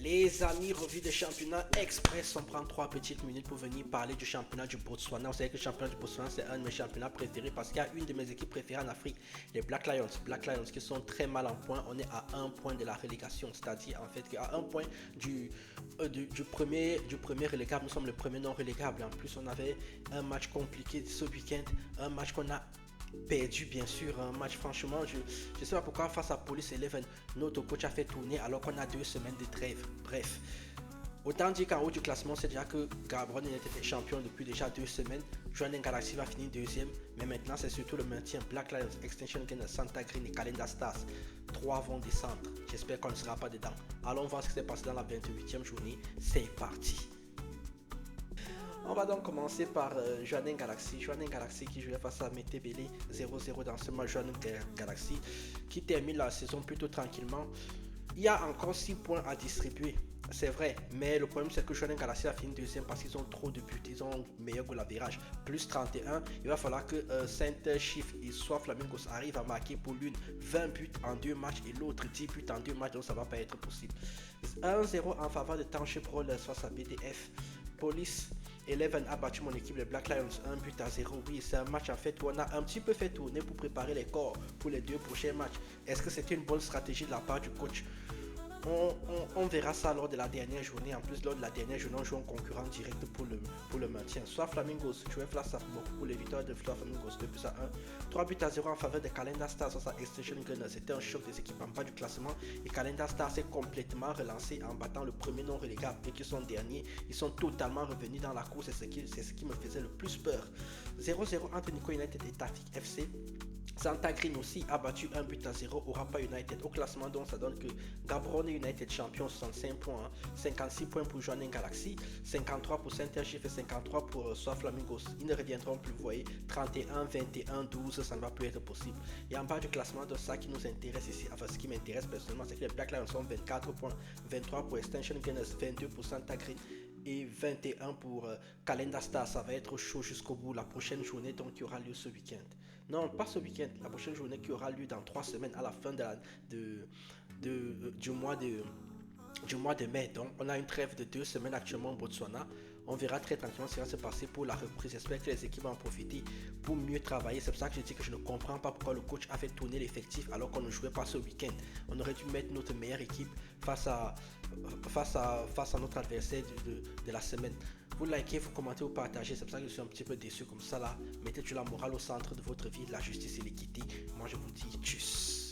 Les amis, revue de championnat express. On prend 3 petites minutes pour venir parler du championnat du Botswana. Vous savez que le championnat du Botswana, c'est un de mes championnats préférés parce qu'il y a une de mes équipes préférées en Afrique, les Black Lions. Black Lions qui sont très mal en point. On est à un point de la relégation, c'est-à-dire en fait qu'à un point du premier relégable. Nous sommes le premier non relégable. En plus, on avait un match compliqué ce week-end, un match qu'on a perdu bien sûr, un match franchement je sais pas pourquoi face à Police Eleven notre coach a fait tourner alors qu'on a 2 semaines de trêve. Bref, autant dire qu'en haut du classement c'est déjà que Gaborone était champion depuis déjà 2 semaines. Jwaneng Galaxy va finir deuxième, mais maintenant c'est surtout le maintien. Black Lions, Extinction Gunners, Santa Green et Calenda Stars, 3 vont descendre. J'espère qu'on ne sera pas dedans. Allons voir ce qui s'est passé dans la 28e journée. C'est parti. On va donc commencer par Jwaneng Galaxy. Jwaneng Galaxy qui jouait face à Metebele 0-0 dans ce match. Jwaneng Galaxy qui termine la saison plutôt tranquillement. Il y a encore 6 points à distribuer, c'est vrai, mais le problème c'est que Jwaneng Galaxy a fini deuxième parce qu'ils ont trop de buts, ils ont meilleur goal average, plus 31. Il va falloir que Saint Chief et soit Flamingos arrivent à marquer pour l'une 20 buts en 2 matchs et l'autre 10 buts en 2 matchs, donc ça va pas être possible. 1-0 en faveur de Township Rollers face à BDF. Police Eleven a battu mon équipe, les Black Lions, 1-0. Oui, c'est un match en fait où on a un petit peu fait tourner pour préparer les corps pour les 2 prochains matchs. Est-ce que c'était une bonne stratégie de la part du coach? On verra ça lors de la dernière journée. En plus, lors de la dernière journée, on joue en concurrent direct pour le maintien. Soit Flamingos jouait face à Moko pour les victoires de Flamingos 2-1. 3-0 en faveur de Calenda Stars face à Extinction Gunners. C'était un choc des équipes en bas du classement. Et Calenda Stars s'est complètement relancé en battant le premier non relégable. Et qui sont derniers, ils sont totalement revenus dans la course. C'est ce qui me faisait le plus peur. 0-0 entre Nico United et Tactic FC. Santa Green aussi a battu 1-0 au Rapa United au classement, donc ça donne que Gaborone United champion 65 points, 56 points pour Jwaneng Galaxy, 53 pour Saint-Chief et 53 pour Soif Flamingos. Ils ne reviendront plus, vous voyez, 31, 21, 12, ça ne va plus être possible. Et en bas du classement, de ça qui nous intéresse ici, enfin ce qui m'intéresse personnellement, c'est que les Black Lions sont 24 points, 23 pour Extinction Gunners, 22 pour Santa Green et 21 pour Calenda Star. Ça va être chaud jusqu'au bout. La prochaine journée donc qui aura lieu ce week-end. Non, pas ce week-end. La prochaine journée qui aura lieu dans 3 semaines à la fin du mois de mai. Donc on a une trêve de 2 semaines actuellement au Botswana. On verra très tranquillement ce qui va se passer pour la reprise. J'espère que les équipes vont en profiter pour mieux travailler. C'est pour ça que je dis que je ne comprends pas pourquoi le coach a fait tourner l'effectif alors qu'on ne jouait pas ce week-end. On aurait dû mettre notre meilleure équipe face à notre adversaire de la semaine. Vous likez, vous commentez, vous partagez. C'est pour ça que je suis un petit peu déçu comme ça là. Mettez-tu la morale au centre de votre vie, la justice et l'équité. Moi je vous dis tchuss.